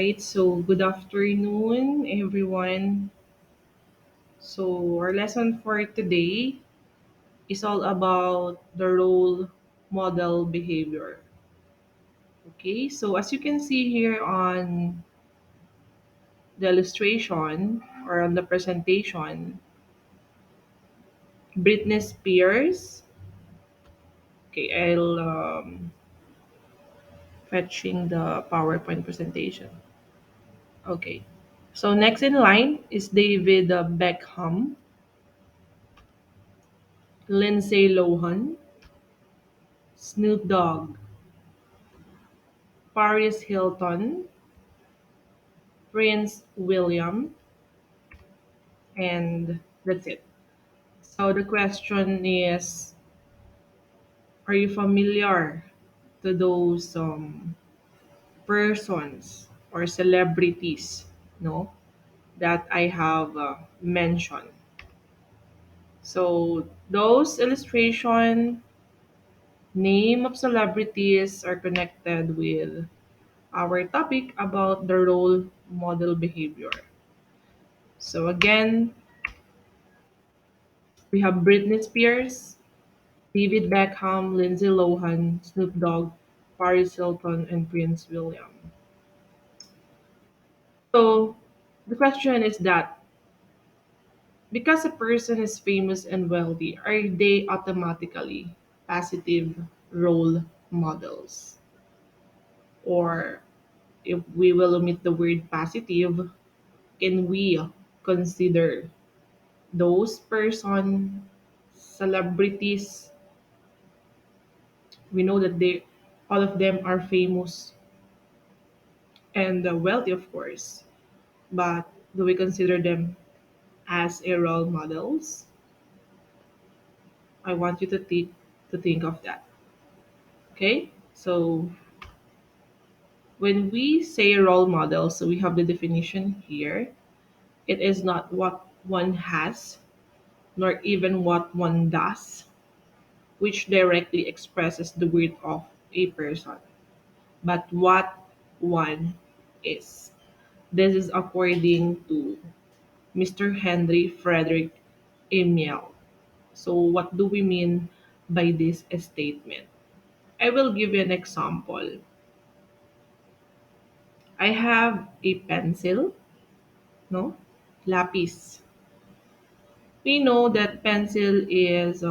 right, so good afternoon, everyone. So, our lesson for today is all about the role model behavior. Okay, so as you can see here on the illustration or on the presentation, Britney Spears. Okay, I'll fetching the PowerPoint presentation. Okay, so next in line is David Beckham, Lindsay Lohan, Snoop Dogg, Paris Hilton, Prince William, and that's it. So the question is, are you familiar to those persons or celebrities, no, that I have mentioned? So those illustration name of celebrities are connected with our topic about the role model behavior. So again, we have Britney Spears, David Beckham, Lindsay Lohan, Snoop Dogg, Paris Hilton, and Prince William. So the question is that because a person is famous and wealthy, are they automatically positive role models? Or if we will omit the word positive, can we consider those person celebrities? We know that they all of them are famous and wealthy, of course, but do we consider them as a role models? I want you to think of that. Okay, so when we say role model, so we have the definition here. It is not what one has, nor even what one does, which directly expresses the worth of a person, but what one is. This is according to Mr. Henry Frederick Amiel. So, what do we mean by this statement? I will give you an example. I have a pencil, no? Lapis. We know that pencil is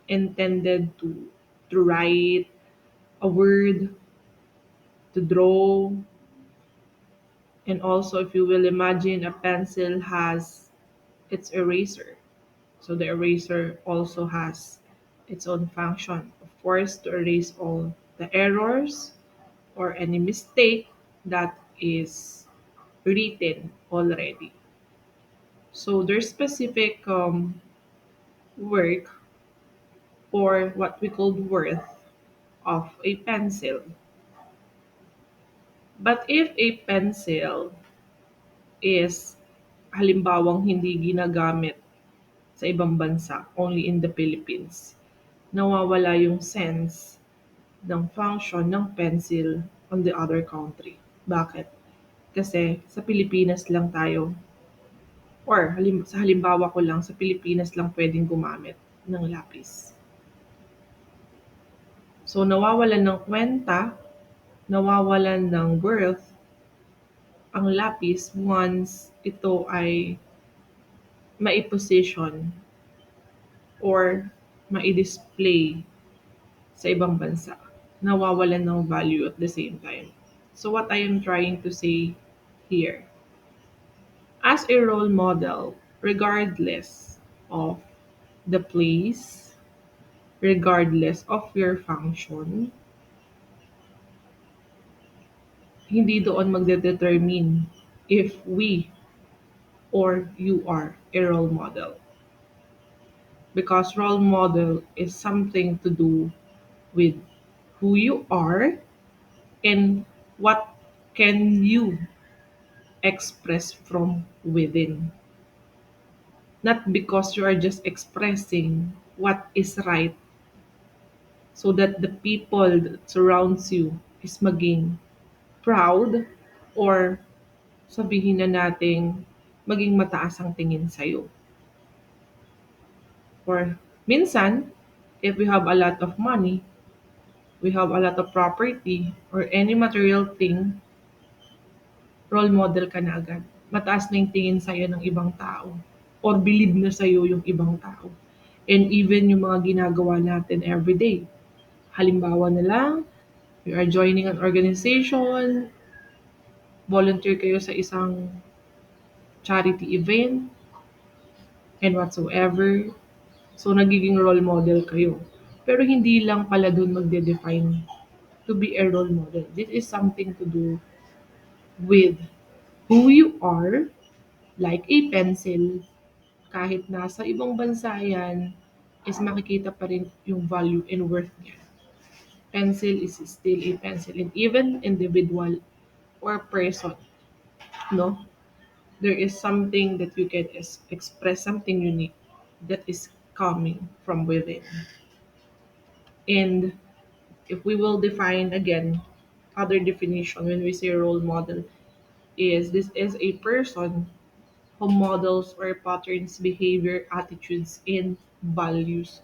intended to write a word, to draw, and also if you will imagine a pencil has its eraser. So the eraser also has its own function, of course, to erase all the errors or any mistake that is written already. So there's specific work or what we call worth of a pencil. But if a pencil is halimbawang hindi ginagamit sa ibang bansa, only in the Philippines, nawawala yung sense ng function ng pencil on the other country. Bakit? Kasi sa Pilipinas lang tayo or sa halimbawa ko lang, sa Pilipinas lang pwedeng gumamit ng lapis. So nawawalan ng kwenta, nawawalan ng worth ang lapis once ito ay mai-position or mai-display sa ibang bansa. Nawawalan ng value at the same time. So what I am trying to say here, as a role model, regardless of the place, regardless of your function, hindi doon magdedetermine if we or you are a role model. Because role model is something to do with who you are and what can you express from within. Not because you are just expressing what is right so that the people that surrounds you is maging proud or sabihin na nating maging mataas ang tingin sa'yo. Or minsan, if we have a lot of money, we have a lot of property, or any material thing, role model ka na agad. Mataas na yung tingin sa'yo ng ibang tao. Or believe na sa'yo yung ibang tao. And even yung mga ginagawa natin everyday. Halimbawa na lang, you are joining an organization, volunteer kayo sa isang charity event, and whatsoever. So, nagiging role model kayo. Pero hindi lang pala dun magde-define to be a role model. This is something to do with who you are, like a pencil. Kahit nasa ibang bansa yan, is makikita pa rin yung value and worth niya. Pencil is still a pencil. And even individual or person, no? There is something that you can express something unique that is coming from within. And if we will define again, other definition when we say role model is this is a person who models or patterns behavior, attitudes, and values.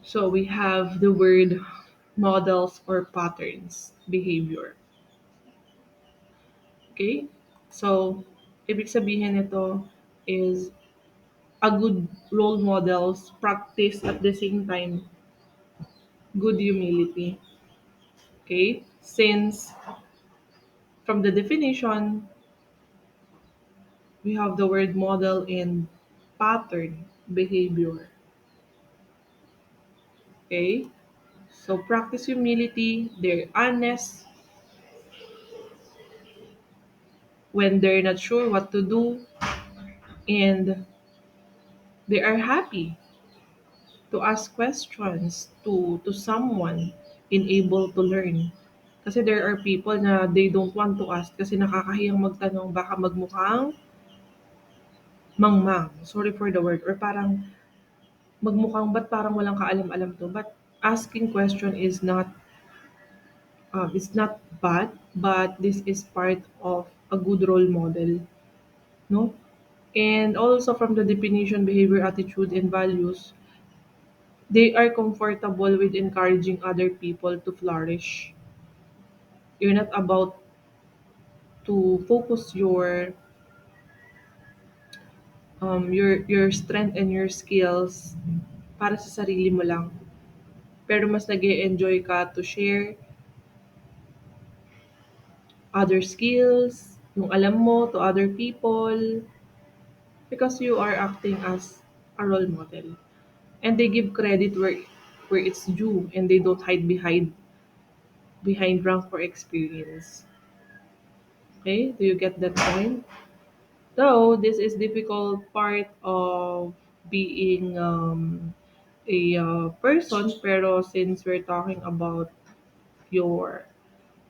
So we have the word models or patterns behavior. Okay? So, ibig sabihin nito is a good role models practice at the same time good humility. Okay? Since from the definition, we have the word model and pattern behavior. Okay? So practice humility, they're honest when they're not sure what to do, and they are happy to ask questions to someone and able to learn. Kasi there are people na they don't want to ask kasi nakakahiyang magtanong baka magmukhang mangmang. Sorry for the word. Or parang magmukhang ba't parang walang kaalam-alam to. But asking question is not bad, but this is part of a good role model, no? And also from the definition, behavior, attitude, and values, they are comfortable with encouraging other people to flourish. You're not about to focus your strength and your skills para sa sarili mo lang. Pero mas nag enjoy ka to share other skills, yung alam mo to other people, because you are acting as a role model. And they give credit where it's due and they don't hide behind rank or experience. Okay? Do you get that point? Though this is difficult part of being a person, pero since we're talking about your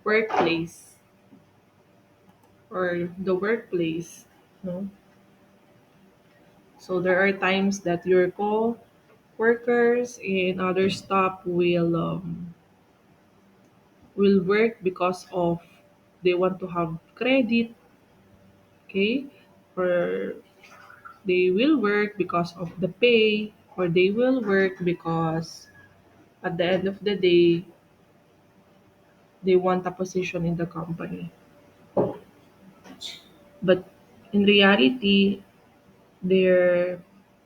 workplace or the workplace, no? So there are times that your co-workers and other staff will work because of they want to have credit, okay? Or they will work because of the pay, or they will work because at the end of the day, they want a position in the company. But in reality, their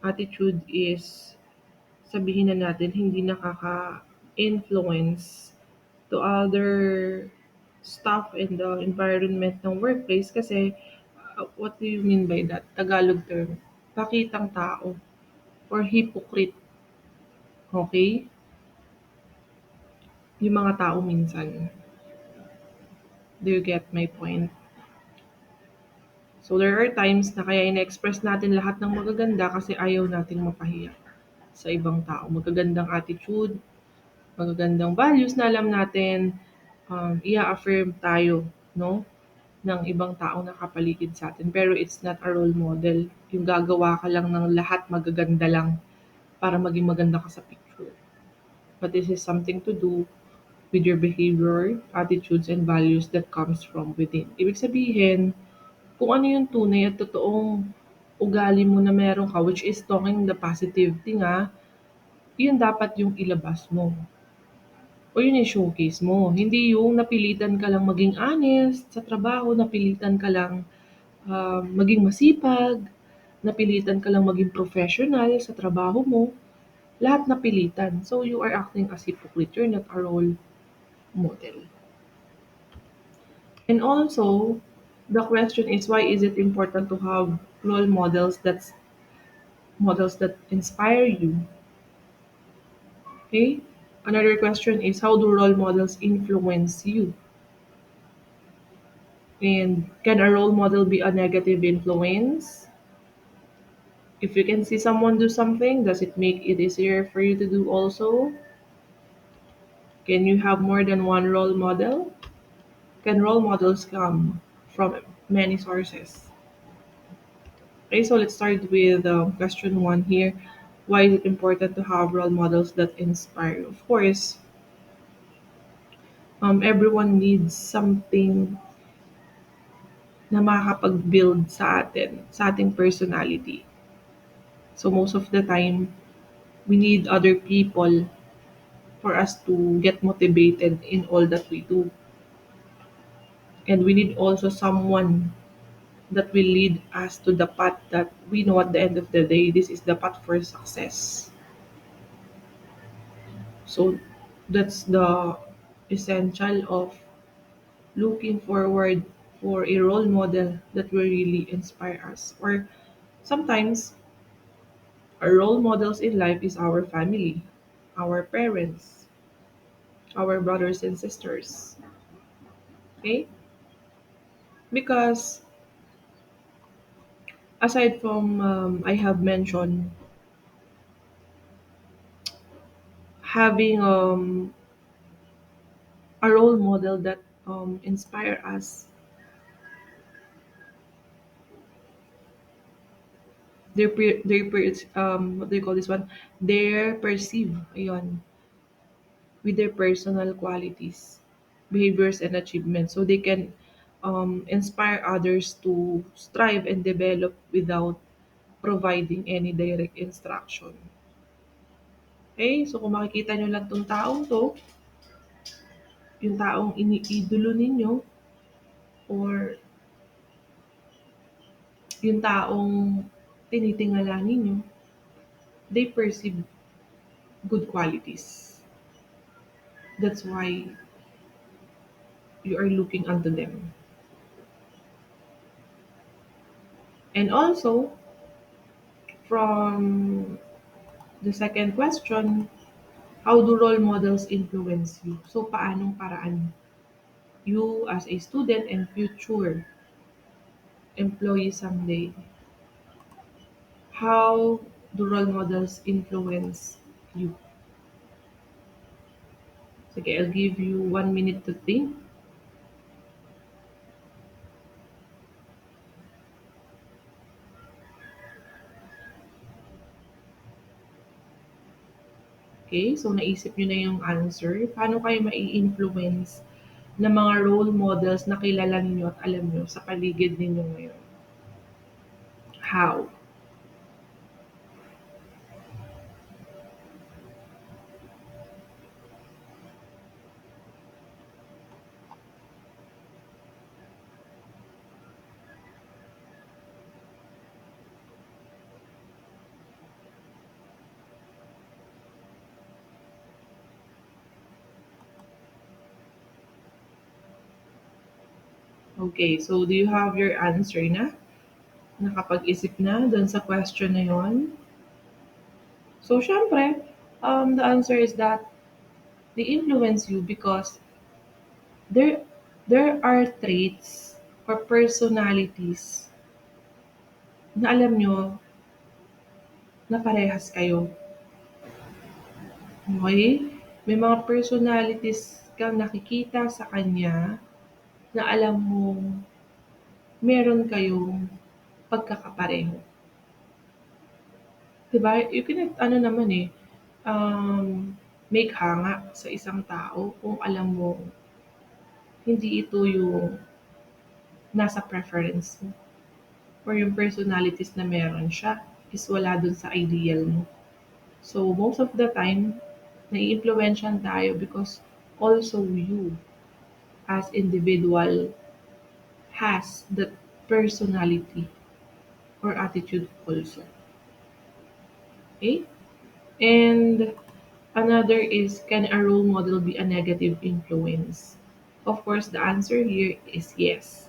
attitude is, sabihin na natin, hindi nakaka-influence to other staff in the environment ng workplace kasi what do you mean by that? Tagalog term. Pakitang tao or hypocrite. Okay? Yung mga tao minsan. Do you get my point? So there are times na kaya ina-express natin lahat ng magaganda kasi ayaw nating mapahiya sa ibang tao. Magagandang attitude, magagandang values na alam natin, i-affirm tayo, no? Ng ibang tao na kapaligid sa atin. Pero it's not a role model. Yung gagawa ka lang ng lahat magaganda lang para maging maganda ka sa picture. But this is something to do with your behavior, attitudes, and values that comes from within. Ibig sabihin, kung ano yung tunay at totoong ugali mo na meron ka, which is talking the positive thing yun dapat yung ilabas mo. O yun yung showcase mo. Hindi yung napilitan ka lang maging honest sa trabaho, napilitan ka lang maging masipag, napilitan ka lang maging professional sa trabaho mo. Lahat napilitan. So you are acting as hypocrite. You're not a role model. And also, the question is, why is it important to have role models that inspire you? Okay? Another question is, how do role models influence you? And can a role model be a negative influence? If you can see someone do something, does it make it easier for you to do also? Can you have more than one role model? Can role models come from many sources? Okay, so let's start with question one here. Why is it important to have role models that inspire? Of course, everyone needs something na makakapag-build sa atin, sa ating personality. So most of the time, we need other people for us to get motivated in all that we do. And we need also someone that will lead us to the path that we know at the end of the day, this is the path for success. So that's the essential of looking forward for a role model that will really inspire us. Or sometimes our role models in life is our family, our parents, our brothers and sisters. Okay? Because aside from I have mentioned having a role model that inspire us, what do you call this one? They perceive, ayun, with their personal qualities, behaviors, and achievements. So they can inspire others to strive and develop without providing any direct instruction. Okay? So kung makikita nyo lang tong taong to, yung taong iniidolo ninyo, or yung taong tinitingala ninyo, they perceive good qualities. That's why you are looking unto them. And also, from the second question, how do role models influence you? So, paanong paraan you as a student and future employee someday, how do role models influence you? Okay, I'll give you 1 minute to think. Okay, so naisip nyo na yung answer. Paano kayo mai-influence ng mga role models na kilala ninyo at alam nyo sa paligid ninyo ngayon? How? Okay, so do you have your answer na? Nakapag-isip na dun sa question na yon? So, syempre, the answer is that they influence you because there there are traits or personalities na alam nyo na parehas kayo. Okay? May mga personalities kang nakikita sa kanya na alam mo meron kayong pagkakapareho. Diba? You cannot, ano naman eh, um, make hanga sa isang tao kung alam mo hindi ito yung nasa preference mo or yung personalities na meron siya is wala dun sa ideal mo. So, most of the time, nai-impluwensyahan tayo because also you as individual has that personality or attitude also. Okay? And another is, can a role model be a negative influence? Of course, the answer here is yes.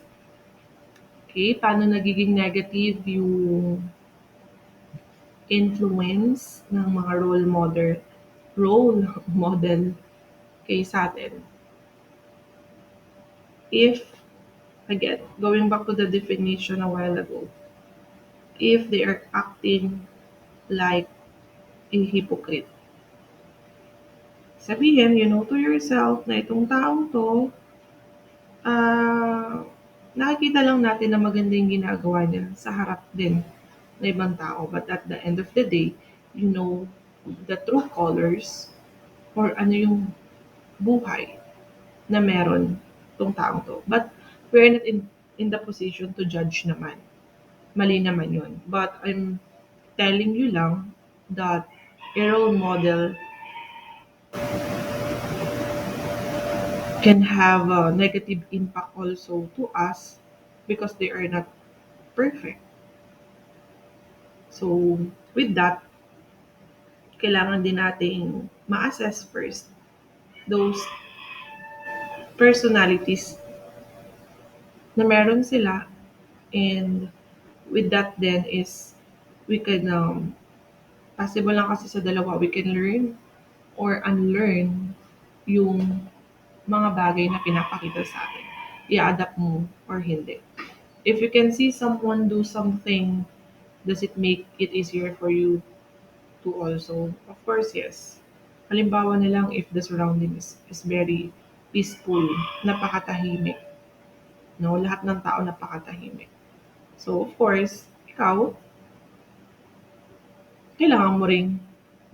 Okay, paano nagiging negative yung influence ng mga role model kay sa atin? If, again, going back to the definition a while ago, if they are acting like a hypocrite. Sabihin, you know to yourself na itong taong to, ah, nakikita lang natin na maganda yung ginagawa niya sa harap din na ibang tao. But at the end of the day, you know the true colors or ano yung buhay na meron tong taong to. But we're not in the position to judge naman. Mali naman yun. But I'm telling you lang that a role model can have a negative impact also to us because they are not perfect. So, with that, kailangan din nating ma-assess first those personalities na meron sila, and with that then is we can possible lang kasi sa dalawa, we can learn or unlearn yung mga bagay na pinapakita sa atin. I-adapt mo or hindi. If you can see someone do something, does it make it easier for you to also? Of course, yes. Halimbawa na lang if the surrounding is very peaceful, napakatahimik, no? Lahat ng tao napakatahimik. So, of course, ikaw, kailangan mo ring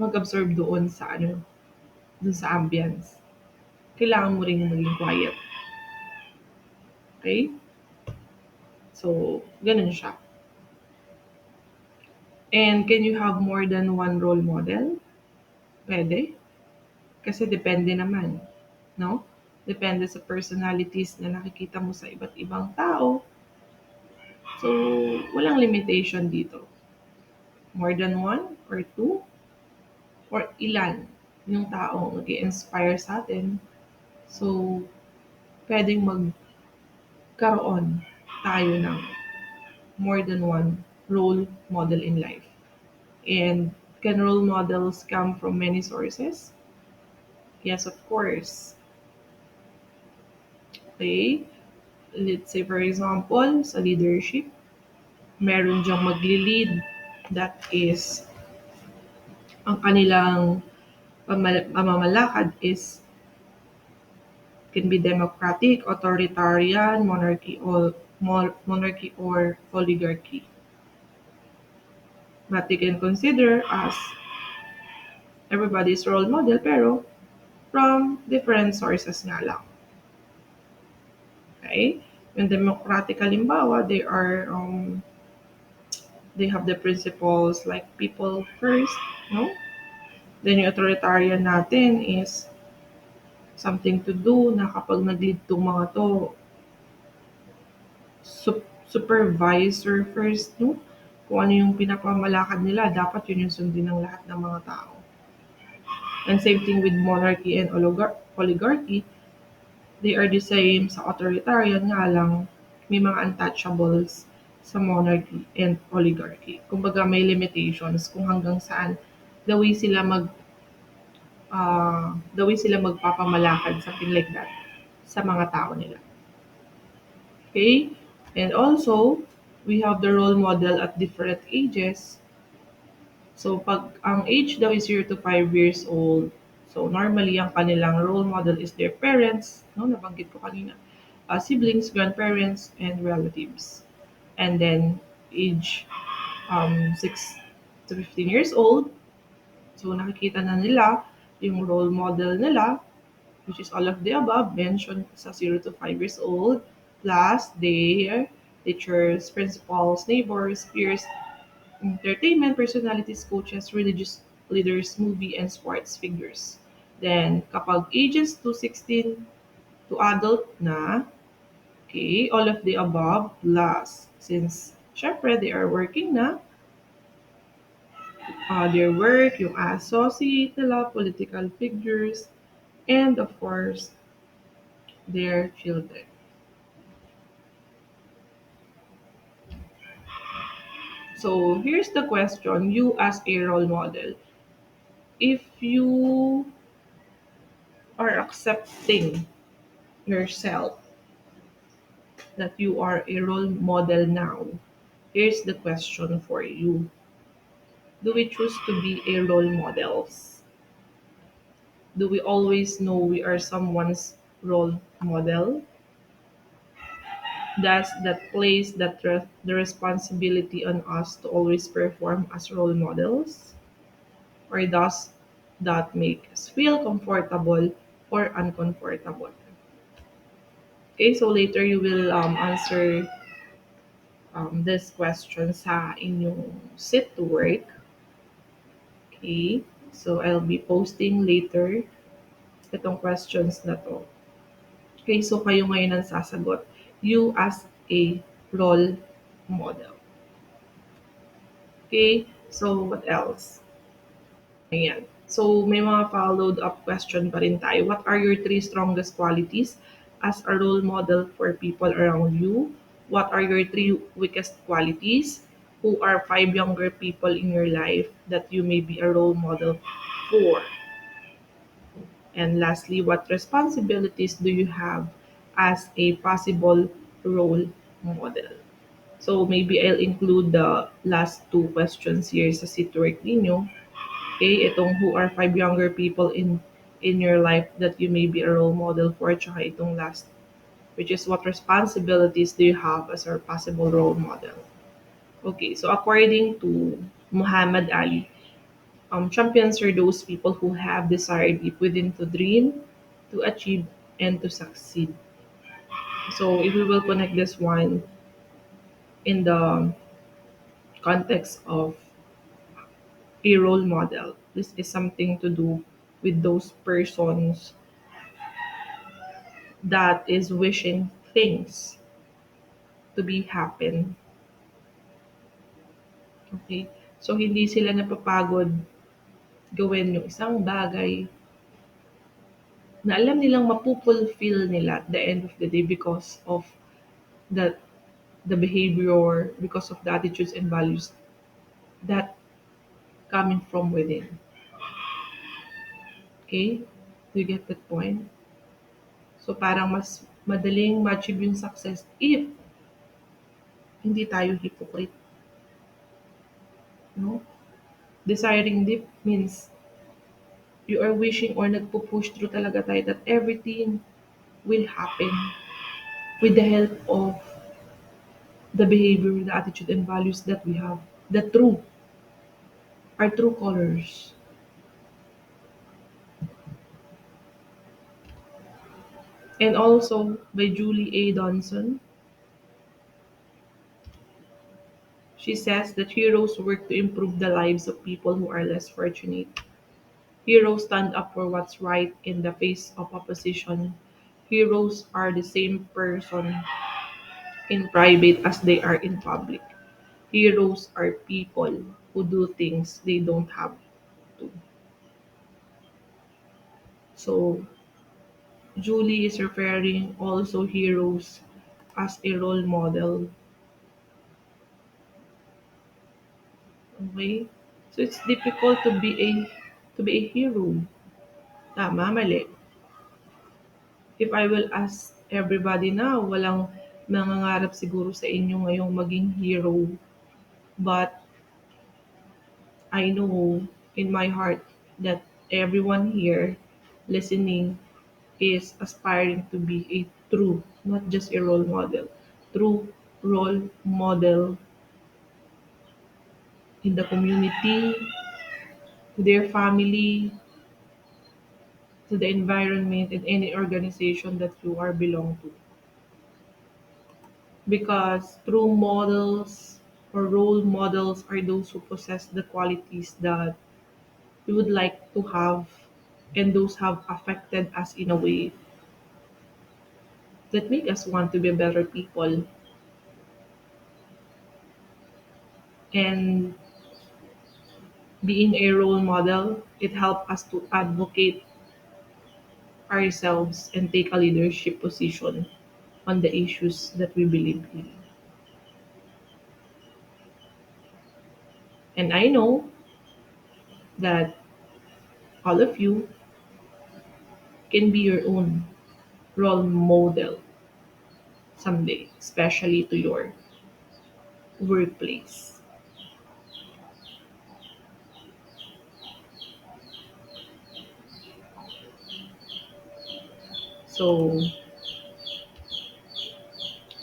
mag-absorb doon sa dun sa ambience. Kailangan mo ring maging quiet. Okay? So, ganun siya. And can you have more than one role model? Pwede. Kasi depende naman. No? Depende sa personalities na nakikita mo sa iba't ibang tao. So, walang limitation dito. More than one or two or ilan yung tao mag-inspire sa atin. So, pwedeng magkaroon tayo ng more than one role model in life. And can role models come from many sources? Yes, of course. Okay? Let's say for example, sa leadership, meron diyang magli-lead that is ang kanilang pamamalakad is can be democratic, authoritarian, monarchy or oligarchy. But they can consider as everybody's role model pero from different sources nga lang. Okay? Yung democratic halimbawa, they have the principles like people first, no? Then yung authoritarian natin is something to do na kapag nag-lead tong mga to, supervisor first, no? Kung ano yung pinapamalakad nila, dapat yun yung sundin ng lahat ng mga tao. And same thing with monarchy and oligarchy, they are the same sa authoritarian nga lang, may mga untouchables sa monarchy and oligarchy. Kumbaga may limitations kung hanggang saan the way sila magpapamalakad, something like that, sa mga tao nila. Okay? And also, we have the role model at different ages. So, pag ang age daw is 0 to 5 years old, so normally ang kanilang role model is their parents, no? Nabanggit ko kanina. Siblings, grandparents, and relatives. And then, age 6 to 15 years old, so nakikita na nila yung role model nila, which is all of the above mentioned sa 0 to 5 years old, plus their teachers, principals, neighbors, peers, entertainment personalities, coaches, religious leaders, movie, and sports figures. Then, kapag ages to 16 to adult na, okay, all of the above plus since syempre they are working na, their work, yung associate nila, political figures, and of course, their children. So here's the question, you as a role model, if you are accepting yourself that you are a role model now, here's the question for you. Do we choose to be a role models? Do we always know we are someone's role model? Does that place the responsibility on us to always perform as role models? Or does that make us feel comfortable or uncomfortable? Okay, so later you will answer this question sa inyong sit to work. Okay, so I'll be posting later itong questions na to. Okay, so kayo ngayon ang sasagot. You as a role model. Okay, so what else? Ayan. So may mga followed up question pa rin tayo. What are your three strongest qualities as a role model for people around you? What are your three weakest qualities? Who are five younger people in your life that you may be a role model for? And lastly, what responsibilities do you have as a possible role model? So maybe I'll include the last two questions here sa Sitwork ninyo. Okay, itong who are five younger people in your life that you may be a role model for, tsaka itong last, which is what responsibilities do you have as our possible role model. Okay, so according to Muhammad Ali, champions are those people who have desire deep within to dream, to achieve, and to succeed. So if we will connect this one in the context of a role model, this is something to do with those persons that is wishing things to be happen. Okay? So hindi sila napapagod gawin yung isang bagay na alam nilang mapupulfill nila at the end of the day because of the the behavior, because of the attitudes and values that coming from within. Okay? Do you get that point? So parang mas madaling ma-achieve yung success if hindi tayo hypocrite, no? Desiring deep means you are wishing or nagpo-push through talaga tayo that everything will happen with the help of the behavior, the attitude, and values that we have. The true, our true colors. And also by Julie A. Donson, she says that heroes work to improve the lives of people who are less fortunate. Heroes stand up for what's right in the face of opposition. Heroes are the same person in private as they are in public. Heroes are people who do things they don't have to. So, Julie is referring also heroes as a role model. Okay? So, it's difficult to be a hero. Tama, mali. If I will ask everybody now, walang nangangarap siguro sa inyo ngayong maging hero. But I know in my heart that everyone here listening is aspiring to be a true, not just a role model, true role model in the community, to their family, to the environment and any organization that you are belong to. Because true models or role models are those who possess the qualities that we would like to have, and those have affected us in a way that make us want to be better people. And being a role model, it helps us to advocate ourselves and take a leadership position on the issues that we believe in. And I know that all of you can be your own role model someday, especially to your workplace. So,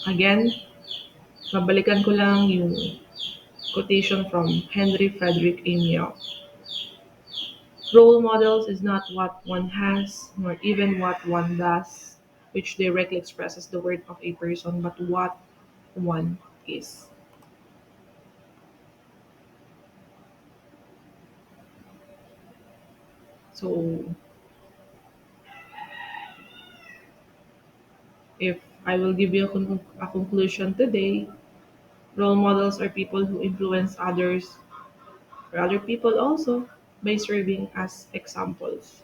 again, babalikan ko lang yung quotation from Henry Frederick Amiel. Role models is not what one has, nor even what one does, which directly expresses the worth of a person, but what one is. So, if I will give you a conclusion today, role models are people who influence others or other people also by serving as examples.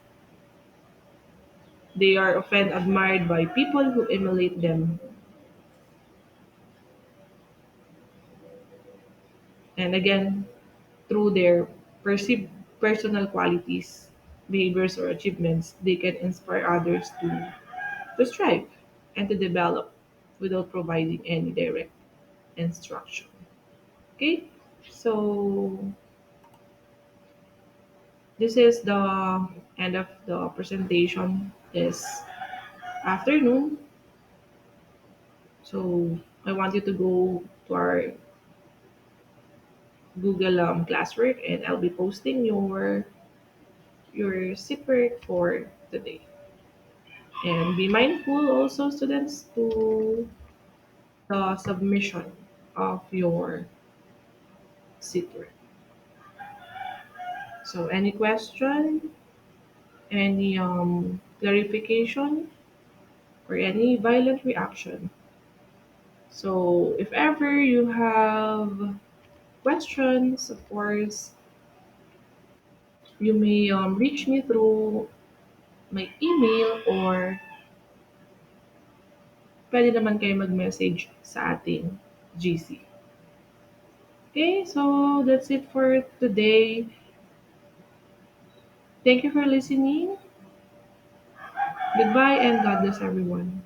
They are often admired by people who emulate them. And again, through their perceived personal qualities, behaviors, or achievements, they can inspire others to strive and to develop without providing any direct instruction. Okay, so this is the end of the presentation this afternoon. So I want you to go to our Google classwork, and I'll be posting your sit work for today. And be mindful also, students, to the submission of your sit work. So any question, any clarification, or any violent reaction. So if ever you have questions, of course, you may reach me through my email, or pwede naman kayo mag-message sa ating GC. Okay, so that's it for today. Thank you for listening. Goodbye and God bless everyone.